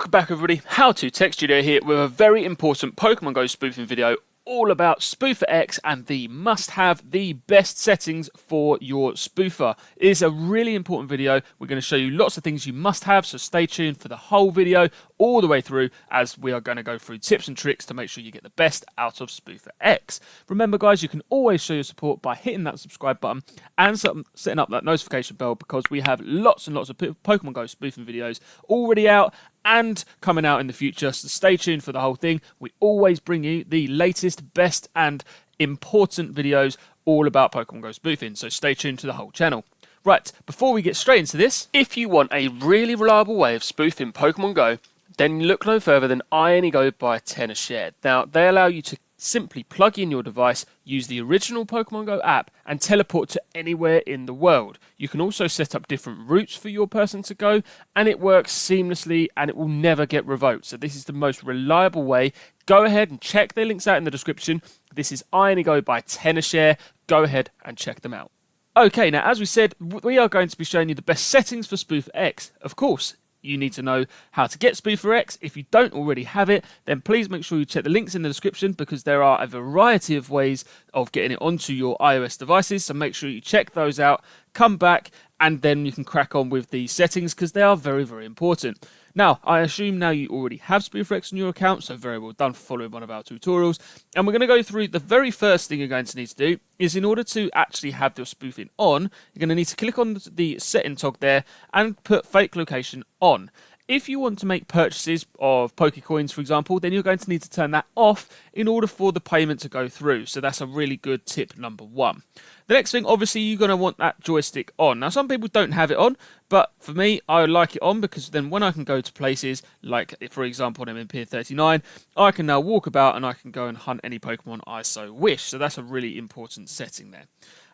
Welcome back everybody, How To Tech Studio here with a very important Pokemon Go spoofing video all about SpooferX and the must-have, the best settings for your spoofer. It is a really important video. We're going to show you lots of things you must have, so stay tuned for the whole video all the way through as we are going to go through tips and tricks to make sure you get the best out of SpooferX. Remember guys, you can always show your support by hitting that subscribe button and setting up that notification bell because we have lots and lots of Pokemon Go spoofing videos already out and coming out in the future, so stay tuned for the whole thing. We always bring you the latest, best and important videos all about Pokemon Go spoofing, so stay tuned to the whole channel. Right, before we get straight into this, if you want a really reliable way of spoofing Pokemon Go, then look no further than iOS by Tenor Shared. Now, they allow you to simply plug in your device, use the original Pokemon Go app and teleport to anywhere in the world. You can also set up different routes for your person to go and it works seamlessly and it will never get revoked. So this is the most reliable way. Go ahead and check their links out in the description. This is iOS by Tenor Share. Go ahead and check them out. Okay, now as we said, we are going to be showing you the best settings for SpooferX. Of course, you need to know how to get SpooferX. If you don't already have it, then please make sure you check the links in the description because there are a variety of ways of getting it onto your iOS devices. So make sure you check those out, come back, and then you can crack on with the settings because they are very, very important. Now, I assume now you already have SpooferX on your account, so very well done for following one of our tutorials. And we're going to go through the very first thing you're going to need to do is in order to actually have your spoofing on, you're going to need to click on the setting tog there and put fake location on. If you want to make purchases of Pokecoins, for example, then you're going to need to turn that off in order for the payment to go through. So that's a really good tip number one. The next thing, obviously, you're going to want that joystick on. Now, some people don't have it on, but for me, I like it on because then when I can go to places, like, for example, when I'm in Pier 39, I can now walk about and I can go and hunt any Pokemon I so wish. So that's a really important setting there.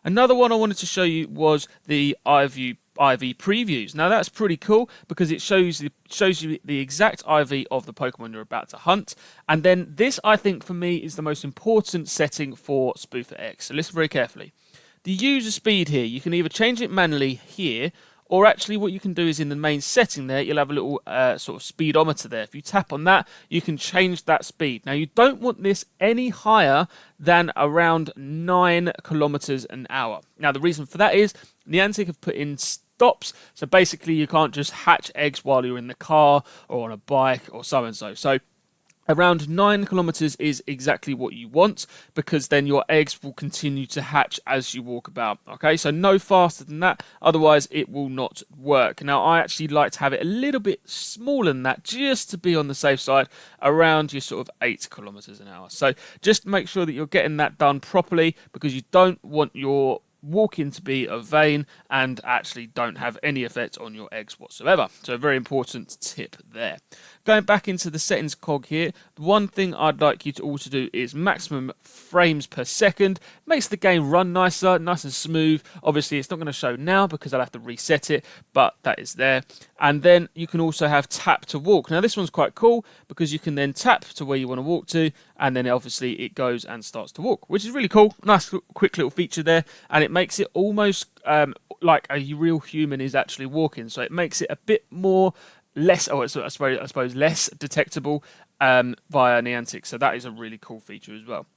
Another one I wanted to show you was the IV previews. Now that's pretty cool because it shows you the exact IV of the Pokemon you're about to hunt. And then this, I think, for me, is the most important setting for SpooferX. So listen very carefully. The user speed here, you can either change it manually here, or actually what you can do is in the main setting there, you'll have a little sort of speedometer there. If you tap on that, you can change that speed. Now you don't want this any higher than around 9 kilometers an hour. Now the reason for that is Niantic have put in stops, so basically you can't just hatch eggs while you're in the car or on a bike or so and so. So around 9 kilometers is exactly what you want because then your eggs will continue to hatch as you walk about. Okay, so no faster than that, otherwise it will not work. Now I actually like to have it a little bit smaller than that just to be on the safe side, around your sort of 8 kilometers an hour. So just make sure that you're getting that done properly because you don't want your walking to be a vein and actually don't have any effect on your eggs whatsoever. So a very important tip there. Going back into the settings cog here, the one thing I'd like you to also do is maximum frames per second. Makes the game run nicer, nice and smooth. Obviously, it's not going to show now because I'll have to reset it, but that is there. And then you can also have tap to walk. Now, this one's quite cool because you can then tap to where you want to walk to, and then obviously it goes and starts to walk, which is really cool. Nice, quick little feature there, and it makes it almost like a real human is actually walking. So it makes it a bit more less, I suppose less detectable via Niantic. So that is a really cool feature as well.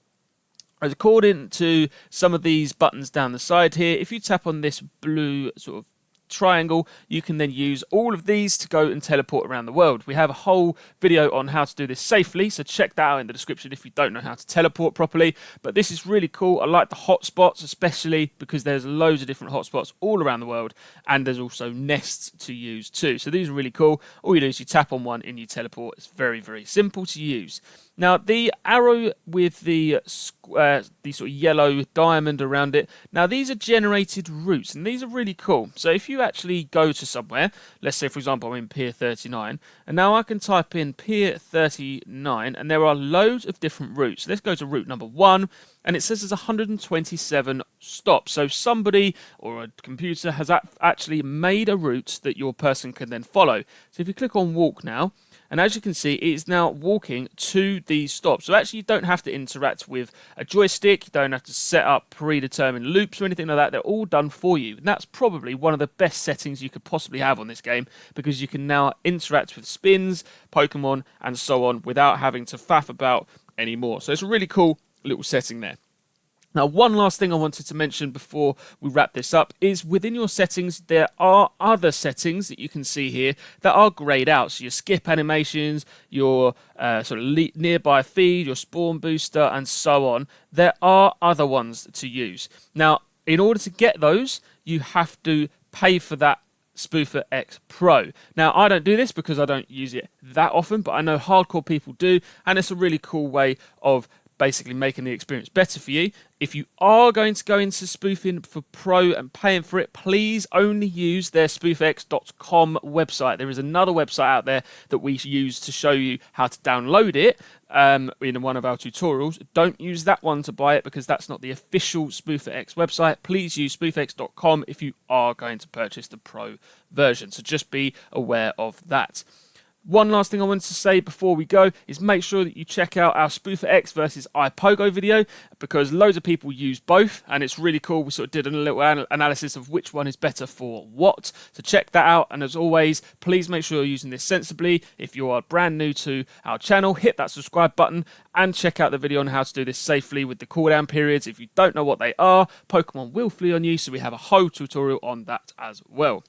According to some of these buttons down the side here, if you tap on this blue sort of triangle, you can then use all of these to go and teleport around the world. We have a whole video on how to do this safely, so check that out in the description if you don't know how to teleport properly. But this is really cool. I like the hotspots, especially because there's loads of different hotspots all around the world, and there's also nests to use too. So these are really cool. All you do is you tap on one and you teleport. It's very, very simple to use. Now, the arrow with the sort of yellow diamond around it, now these are generated routes, and these are really cool. So if you actually go to somewhere, let's say, for example, I'm in Pier 39, and now I can type in Pier 39, and there are loads of different routes. Let's go to route number 1, and it says there's 127 stops. So somebody or a computer has actually made a route that your person can then follow. So if you click on walk now, and as you can see, it is now walking to these stops. So actually, you don't have to interact with a joystick. You don't have to set up predetermined loops or anything like that. They're all done for you. And that's probably one of the best settings you could possibly have on this game, because you can now interact with spins, Pokemon, and so on without having to faff about anymore. So it's a really cool little setting there. Now, one last thing I wanted to mention before we wrap this up is within your settings, there are other settings that you can see here that are grayed out. So your skip animations, your sort of nearby feed, your spawn booster, and so on. There are other ones to use. Now, in order to get those, you have to pay for that SpooferX Pro. Now, I don't do this because I don't use it that often, but I know hardcore people do, and it's a really cool way of basically making the experience better for you. If you are going to go into spoofing for Pro and paying for it, please only use their SpoofX.com website. There is another website out there that we use to show you how to download it in one of our tutorials. Don't use that one to buy it because that's not the official SpoofX website. Please use SpoofX.com if you are going to purchase the Pro version. So just be aware of that. One last thing I wanted to say before we go is make sure that you check out our SpooferX versus iPogo video, because loads of people use both and it's really cool. We sort of did a little analysis of which one is better for what. So check that out, and as always, please make sure you're using this sensibly. If you are brand new to our channel, hit that subscribe button and check out the video on how to do this safely with the cooldown periods. If you don't know what they are, Pokemon will flee on you, so we have a whole tutorial on that as well.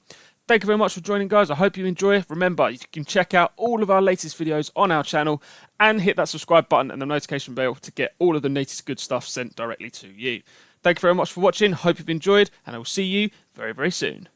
Thank you very much for joining, guys. I hope you enjoy it. Remember, you can check out all of our latest videos on our channel and hit that subscribe button and the notification bell to get all of the latest good stuff sent directly to you. Thank you very much for watching. Hope you've enjoyed, and I will see you very, very soon.